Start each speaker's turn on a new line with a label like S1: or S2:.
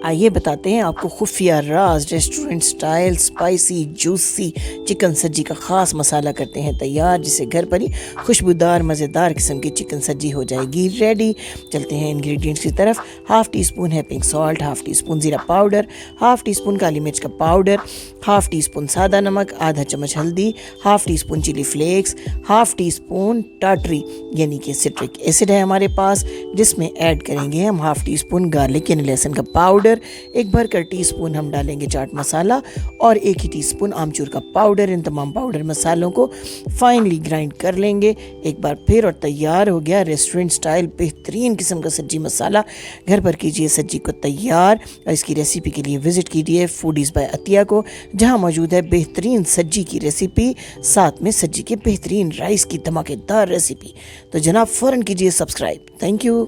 S1: आइए बताते हैं आपको खुफिया राज restaurant style spicy juicy chicken sajji का ख़ास मसाला करते हैं तैयार, जिससे घर पर ही खुशबूदार मज़ेदार किस्म की चिकन सज्जी हो जाएगी रेडी। चलते हैं इंग्रेडिएंट्स की तरफ। हाफ़ टी स्पून है pink salt, half tea spoon ज़ीरा पाउडर, हाफ़ टी स्पून काली मिर्च का पाउडर, हाफ़ टी स्पून सादा नमक, आधा चम्मच हल्दी, half teaspoon chilli flakes, half teaspoon टाटरी यानी कि सिट्रिक एसिड है हमारे पास, जिसमें ऐड करेंगे हम हाफ़ टी स्पून गार्लिक यानी लहसुन का पाउडर, एक भरकर टीस्पून हम डालेंगे चाट मसाला और एक ही टीस्पून आमचूर का पाउडर। इन तमाम पाउडर मसालों को फाइनली ग्राइंड कर लेंगे एक बार फिर, और तैयार हो गया रेस्टोरेंट स्टाइल बेहतरीन किस्म का सज्जी मसाला। घर पर कीजिए सज्जी को तैयार और इसकी रेसिपी के लिए विजिट कीजिए फूडीज़ बाय अतिया को, जहां मौजूद है बेहतरीन सज्जी की रेसिपी, साथ में सज्जी के बेहतरीन राइस की धमाकेदार रेसिपी। तो जनाब फ़ौरन कीजिए सब्सक्राइब। Thank you.